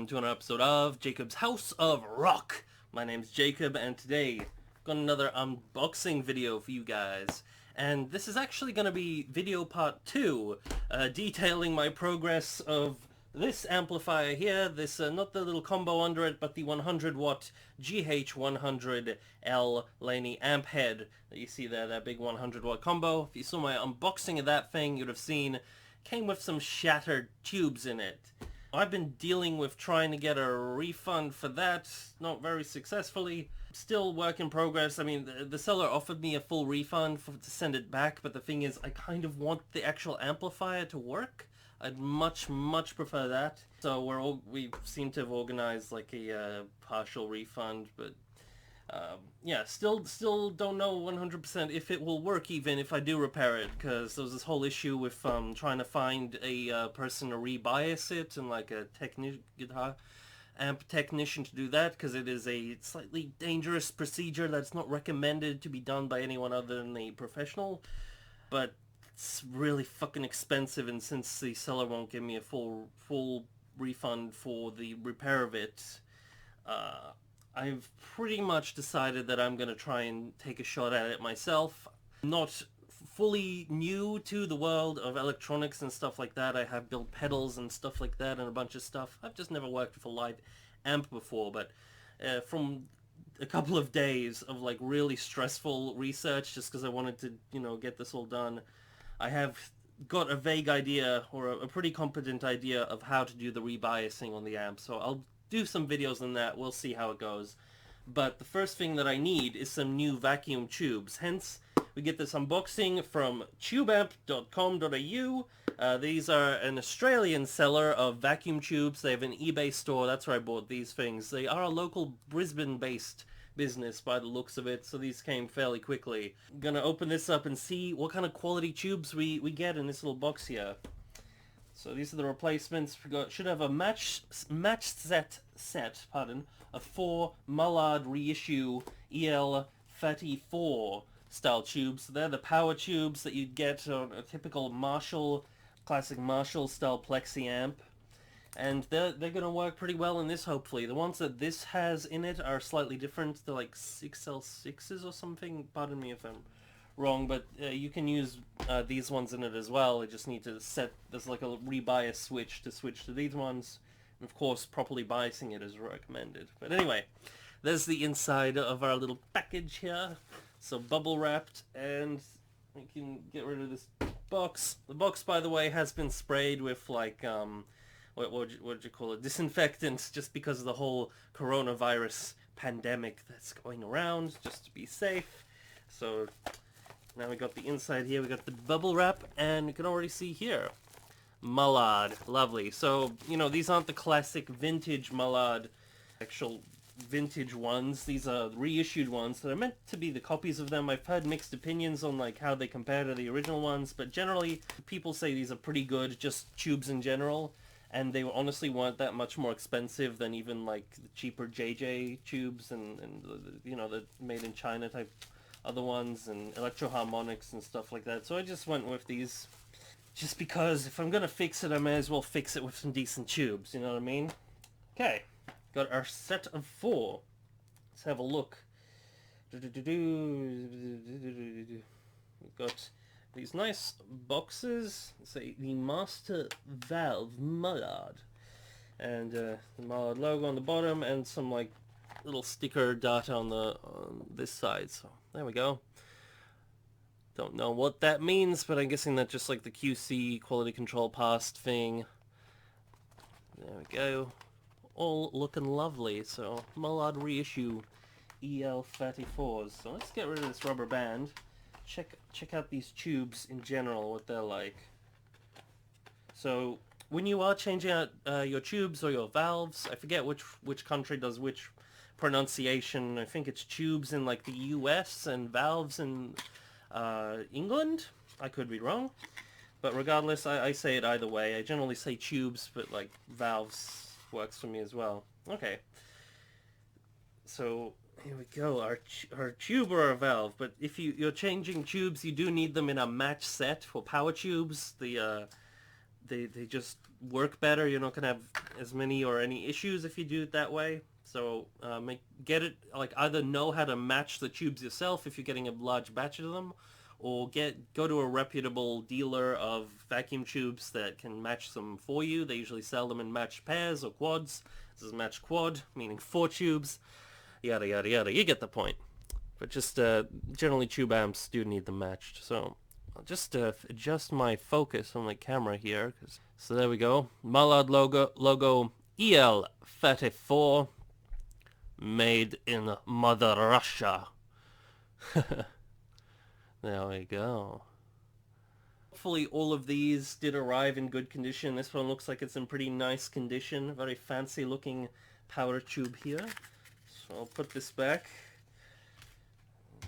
welcome to another episode of Jacob's House of Rock. My name's Jacob, and today got another unboxing video for you guys. And this is actually going to be video part 2, detailing my progress of this amplifier here, this not the little combo under it, but the 100 watt GH100L Laney amp head that you see there, that big 100 watt combo. If you saw my unboxing of that thing, you'd have seen it came with some shattered tubes in it. I've been dealing with trying to get a refund for that, not very successfully. Still work in progress. I mean, the seller offered me a full refund to send it back, but the thing is, I kind of want the actual amplifier to work. I'd much prefer that. So we seem to have organized like a partial refund, but yeah, still don't know 100% if it will work even if I do repair it, because there was this whole issue with trying to find a person to rebias it and like a guitar amp technician to do that, because it is a slightly dangerous procedure that's not recommended to be done by anyone other than a professional, but it's really fucking expensive, and since the seller won't give me a full refund for the repair of it, I've pretty much decided that I'm going to try and take a shot at it myself. I'm not fully new to the world of electronics and stuff like that. I have built pedals and stuff like that and a bunch of stuff. I've just never worked with a live amp before, but from a couple of days of like really stressful research, just because I wanted to, get this all done, I have got a vague idea, or a pretty competent idea, of how to do the rebiasing on the amp. So I'll do some videos on that. We'll see how it goes. But the first thing that I need is some new vacuum tubes. Hence, we get this unboxing from tubeamp.com.au. These are an Australian seller of vacuum tubes. They have an eBay store. That's where I bought these things. They are a local Brisbane-based business by the looks of it, so these came fairly quickly. I'm gonna open this up and see what kind of quality tubes we get in this little box here. So these are the replacements. Should have a match set of 4 Mullard reissue EL34 style tubes. So they're the power tubes that you'd get on a typical classic Marshall style plexi amp. And they're going to work pretty well in this, hopefully. The ones that this has in it are slightly different. They're like 6L6s or something. Pardon me if I'm wrong, but you can use these ones in it as well. You just need to set, there's like a rebias switch to switch to these ones. And of course, properly biasing it is recommended. But anyway, there's the inside of our little package here. So bubble wrapped, and we can get rid of this box. The box, by the way, has been sprayed with like, what would you call it? Disinfectant, just because of the whole coronavirus pandemic that's going around, just to be safe. So now we got the inside here, we got the bubble wrap, and you can already see here, Mullard. Lovely. So, these aren't the classic vintage Mullard, actual vintage ones. These are reissued ones that are meant to be the copies of them. I've heard mixed opinions on like how they compare to the original ones, but generally people say these are pretty good, just tubes in general, and they honestly weren't that much more expensive than even like the cheaper JJ tubes and the made in China type other ones, and electro harmonics and stuff like that. So I just went with these, just because if I'm gonna fix it, I may as well fix it with some decent tubes, you know what I mean? Okay, got our set of 4. Let's have a look. We've got these nice boxes, say the Master Valve Mullard, and the Mullard logo on the bottom, and some like little sticker data on this side. So there we go. Don't know what that means, but I'm guessing that's just like the QC quality control passed thing. There we go. All looking lovely. So Mullard reissue EL34s. So let's get rid of this rubber band. Check out these tubes in general, what they're like. So when you are changing out your tubes or your valves, I forget which country does which pronunciation. I think it's tubes in like the US and valves in England. I could be wrong, but regardless, I say it either way. I generally say tubes, but like valves works for me as well. Okay, so here we go, our tube or our valve. But if you're changing tubes, you do need them in a match set for power tubes. The they just work better. You're not gonna have as many or any issues if you do it that way. So get it, like, either know how to match the tubes yourself if you're getting a large batch of them, or go to a reputable dealer of vacuum tubes that can match them for you. They usually sell them in matched pairs or quads. This is matched quad, meaning 4 tubes. Yada yada yada. You get the point. But just generally tube amps do need them matched. So I'll just adjust my focus on the camera here. So there we go. Mullard logo EL34. Made in Mother Russia. There we go. Hopefully all of these did arrive in good condition. This one looks like it's in pretty nice condition. Very fancy looking power tube here. So I'll put this back.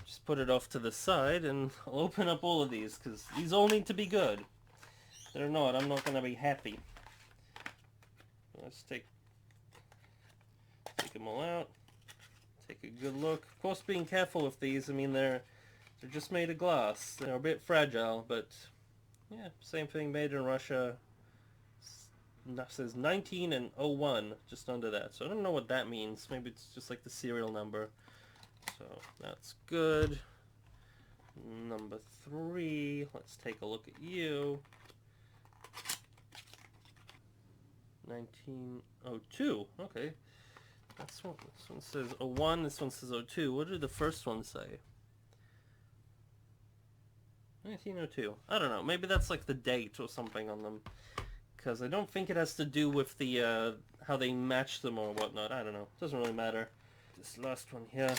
Just put it off to the side and I'll open up all of these because these all need to be good. If they're not, I'm not going to be happy. Let's take them all out. Take a good look. Of course, being careful with these. I mean, they're just made of glass. They're a bit fragile, but yeah, same thing. Made in Russia. It says 19 and 01 just under that. So I don't know what that means. Maybe it's just like the serial number. So that's good. Number 3. Let's take a look at you. 1902. Okay. This one says 01, this one says 02. What did the first one say? 1902. I don't know. Maybe that's like the date or something on them. Because I don't think it has to do with the how they match them or whatnot. I don't know. Doesn't really matter. This last one here.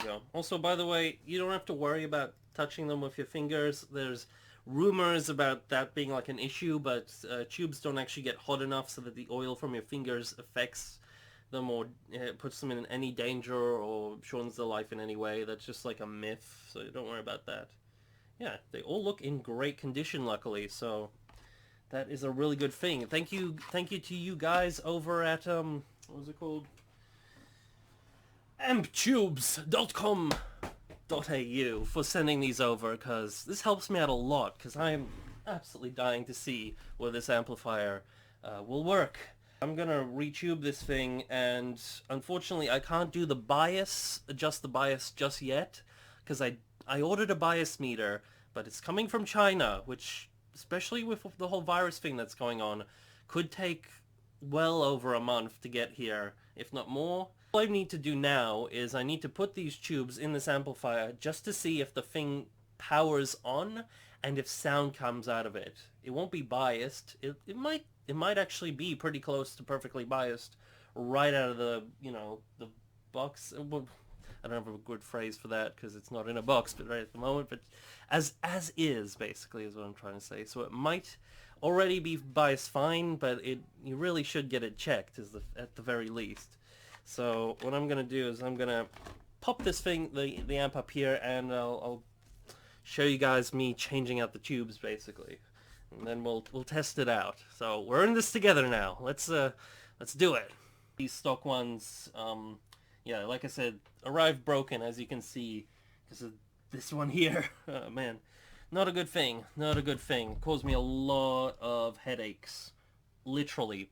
Yeah. Also, by the way, you don't have to worry about touching them with your fingers. There's rumors about that being like an issue, but tubes don't actually get hot enough so that the oil from your fingers affects them or puts them in any danger or shortens their life in any way. That's just like a myth, so don't worry about that. Yeah, they all look in great condition, luckily, so that is a really good thing. Thank you to you guys over at what was it called? AmpTubes.com.au for sending these over, because this helps me out a lot, because I am absolutely dying to see where this amplifier will work. I'm gonna retube this thing, and unfortunately I can't do the bias, adjust the bias just yet, because I ordered a bias meter, but it's coming from China, which, especially with the whole virus thing that's going on, could take well over a month to get here, if not more. All I need to do now is I need to put these tubes in this amplifier just to see if the thing powers on and if sound comes out of it. It won't be biased. It might actually be pretty close to perfectly biased right out of the, the box. I don't have a good phrase for that because it's not in a box, but right at the moment, but as is basically is what I'm trying to say. So it might already be biased fine, but you really should get it checked at the very least. So what I'm gonna do is I'm gonna pop this thing, the amp up here, and I'll show you guys me changing out the tubes basically, and then we'll test it out. So we're in this together now. Let's do it. These stock ones, yeah, like I said, arrived broken, as you can see, because of this one here. Oh, man, not a good thing. Not a good thing. Caused me a lot of headaches, literally.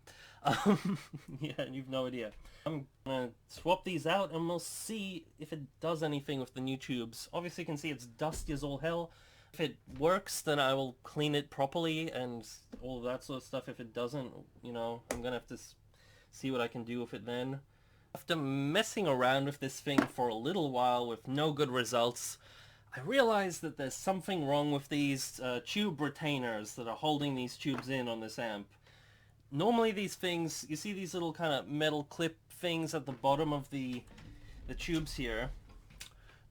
Yeah, and you've no idea. I'm gonna swap these out and we'll see if it does anything with the new tubes. Obviously you can see it's dusty as all hell. If it works, then I will clean it properly and all of that sort of stuff. If it doesn't, I'm gonna have to see what I can do with it then. After messing around with this thing for a little while with no good results, I realized that there's something wrong with these tube retainers that are holding these tubes in on this amp. Normally these things, you see these little kind of metal clip things at the bottom of the tubes here.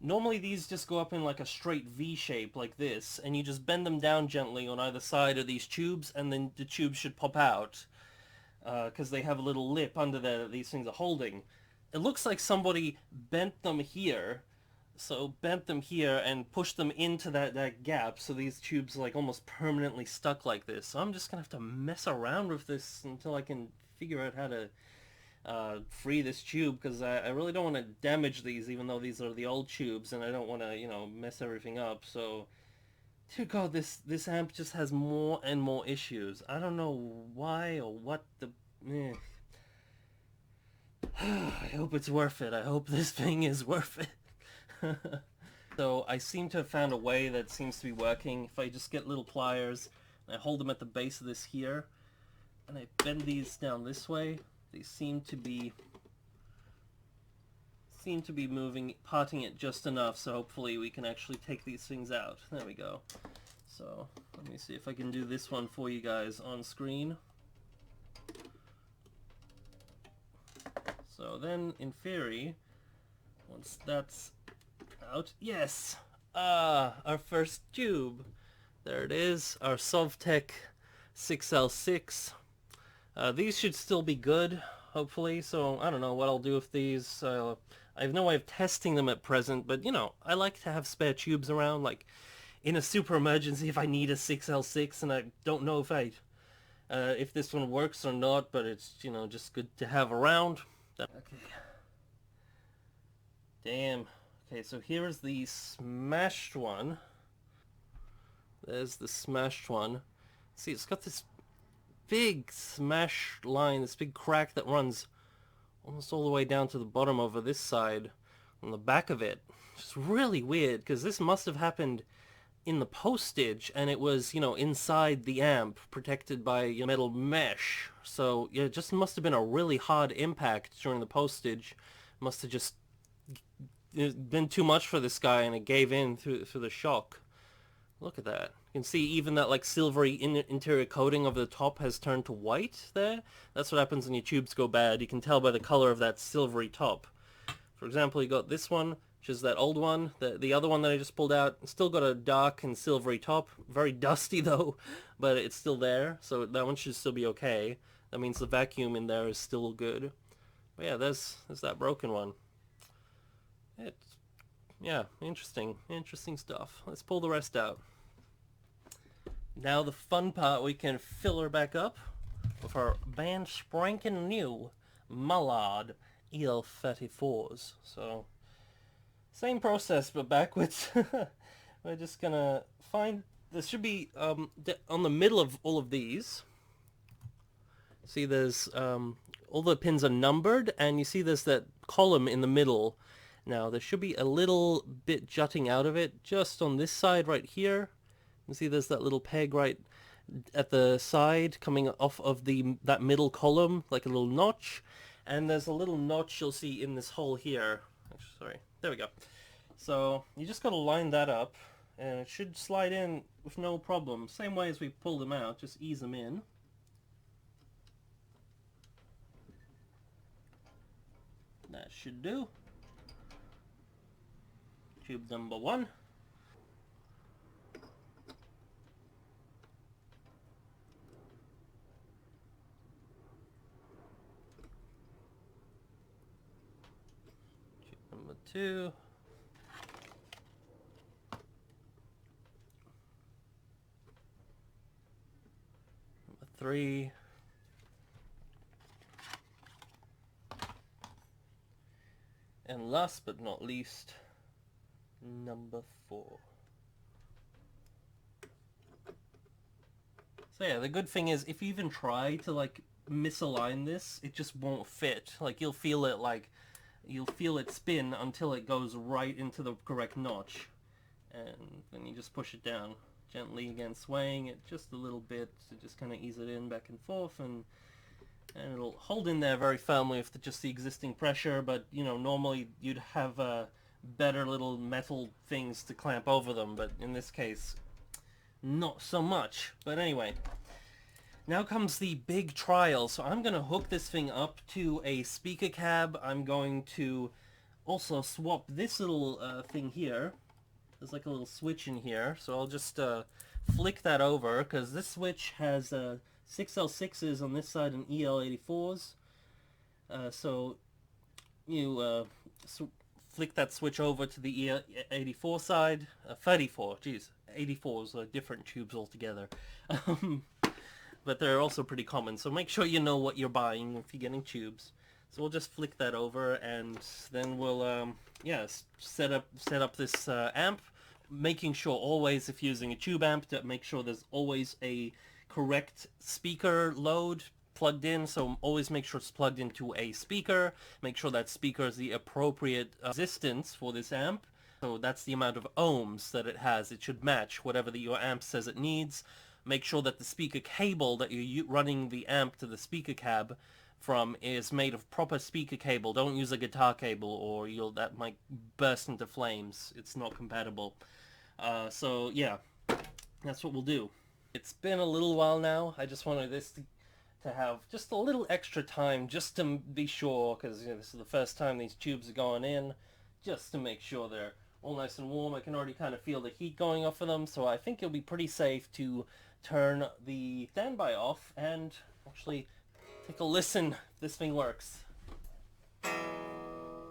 Normally these just go up in like a straight V shape like this, and you just bend them down gently on either side of these tubes, and then the tubes should pop out because they have a little lip under there that these things are holding. It looks like somebody bent them here, and pushed them into that gap, so these tubes like almost permanently stuck like this. So I'm just gonna have to mess around with this until I can figure out how to free this tube, because I really don't want to damage these, even though these are the old tubes, and I don't want to, mess everything up. So dear God, this amp just has more and more issues. I don't know why or what the... eh. I hope it's worth it. I hope this thing is worth it. So I seem to have found a way that seems to be working. If I just get little pliers and I hold them at the base of this here, and I bend these down this way, they seem to be moving, parting it just enough, so hopefully we can actually take these things out. There we go. So let me see if I can do this one for you guys on screen. So then, in theory, once that's out, yes! Our first tube. There it is, our Sovtech 6L6. These should still be good, hopefully, so I don't know what I'll do with these. I have no way of testing them at present, but, you know, I like to have spare tubes around, like, in a super emergency if I need a 6L6, and I don't know if this one works or not, but it's, you know, just good to have around. Okay. Damn. Okay, so here is the smashed one. There's the smashed one. See, it's got this big smash line, this big crack that runs almost all the way down to the bottom over this side on the back of it. It's really weird, because this must have happened in the postage, and it was, you know, inside the amp, protected by a metal mesh. So yeah, it just must have been a really hard impact during the postage. Must have just been too much for this guy, and it gave in through the shock. Look at that. You can see even that like silvery interior coating of the top has turned to white there. That's what happens when your tubes go bad. You can tell by the color of that silvery top. For example, you got this one, which is that old one. The other one that I just pulled out, it's still got a dark and silvery top. Very dusty though, but it's still there. So that one should still be okay. That means the vacuum in there is still good. But yeah, there's that broken one. Yeah, interesting stuff. Let's pull the rest out. Now the fun part, we can fill her back up with our brand spanking new Mullard EL34s. So, same process but backwards. We're just gonna find, there should be, on the middle of all of these, see there's, all the pins are numbered, and you see there's that column in the middle. Now there should be a little bit jutting out of it just on this side right here. You see there's that little peg right at the side coming off of that middle column, like a little notch. And there's a little notch you'll see in this hole here. Actually, sorry, there we go. So you just got to line that up, and it should slide in with no problem. Same way as we pull them out, just ease them in. That should do. Tube number 1. Tube number 2. Number 3. And last but not least, number 4. So yeah, the good thing is if you even try to like misalign this, it just won't fit. Like you'll feel it spin until it goes right into the correct notch, and then you just push it down gently again, swaying it just a little bit to just kind of ease it in back and forth, and it'll hold in there very firmly with just the existing pressure. But you know, normally you'd have better little metal things to clamp over them, but in this case not so much. But anyway, now comes the big trial. So I'm gonna hook this thing up to a speaker cab. I'm going to also swap this little thing here. There's like a little switch in here, so I'll just flick that over, because this switch has 6L6s on this side and EL34s. So you flick that switch over to the EL84 side. 34, geez, 84s are different tubes altogether. But they're also pretty common, so make sure you know what you're buying if you're getting tubes. So we'll just flick that over, and then we'll yeah, set up this amp, making sure always, if using a tube amp, to make sure there's always a correct speaker load plugged in. So always make sure it's plugged into a speaker. Make sure that speaker is the appropriate resistance for this amp. So that's the amount of ohms that it has. It should match whatever your amp says it needs. Make sure that the speaker cable that you're running the amp to the speaker cab from is made of proper speaker cable. Don't use a guitar cable, or that might burst into flames. It's not compatible. So yeah, that's what we'll do. It's been a little while now. I just wanted this to have just a little extra time, just to be sure, because this is the first time these tubes are going in, just to make sure they're all nice and warm. I can already kind of feel the heat going off of them, so I think it'll be pretty safe to turn the standby off and actually take a listen if this thing works.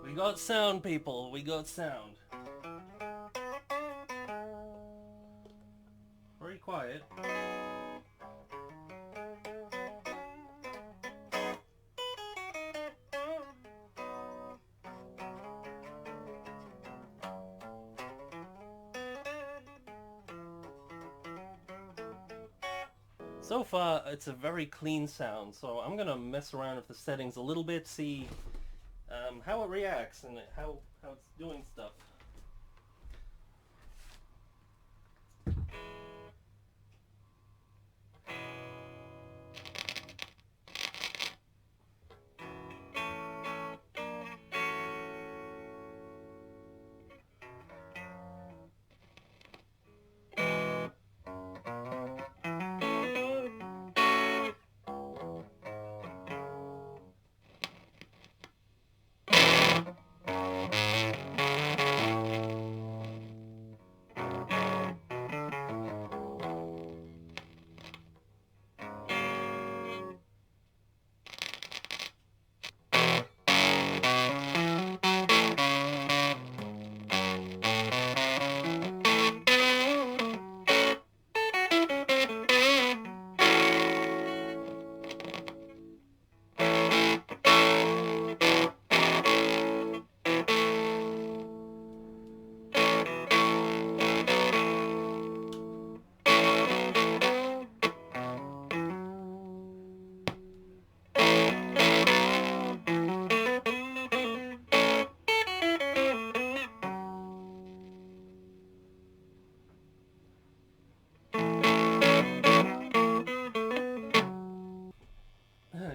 We got sound, people. We got sound. Very quiet. So far, it's a very clean sound, so I'm gonna mess around with the settings a little bit, see how it reacts and how it's doing stuff.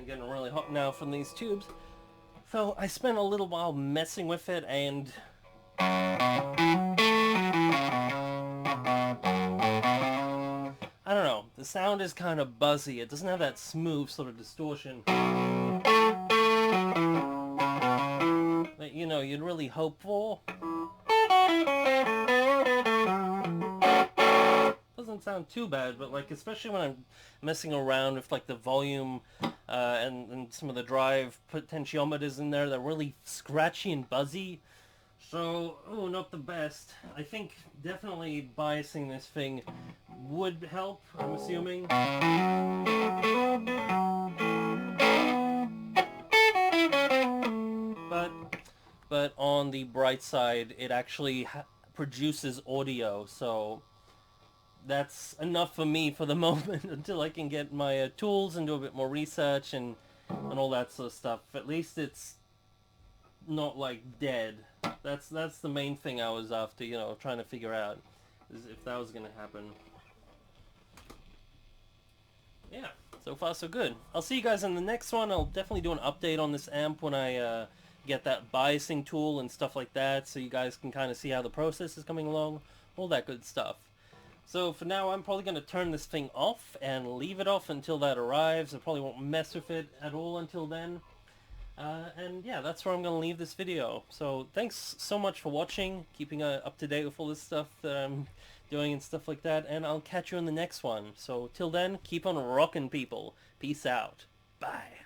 Getting really hot now from these tubes. So I spent a little while messing with it, and I don't know, the sound is kind of buzzy. It doesn't have that smooth sort of distortion that, you'd really hope for. Doesn't sound too bad, but especially when I'm messing around with the volume and some of the drive potentiometers in there, they're really scratchy and buzzy. So, not the best. I think definitely biasing this thing would help, I'm assuming. But on the bright side, it actually produces audio, so that's enough for me for the moment until I can get my tools and do a bit more research and all that sort of stuff. At least it's not dead. That's the main thing I was after, trying to figure out, is if that was gonna happen. Yeah, so far so good. I'll see you guys in the next one. I'll definitely do an update on this amp when I get that biasing tool and stuff like that, so you guys can kind of see how the process is coming along, all that good stuff. So for now, I'm probably going to turn this thing off and leave it off until that arrives. I probably won't mess with it at all until then. And yeah, that's where I'm going to leave this video. So thanks so much for watching, keeping up to date with all this stuff that I'm doing and stuff like that. And I'll catch you in the next one. So till then, keep on rocking, people. Peace out. Bye.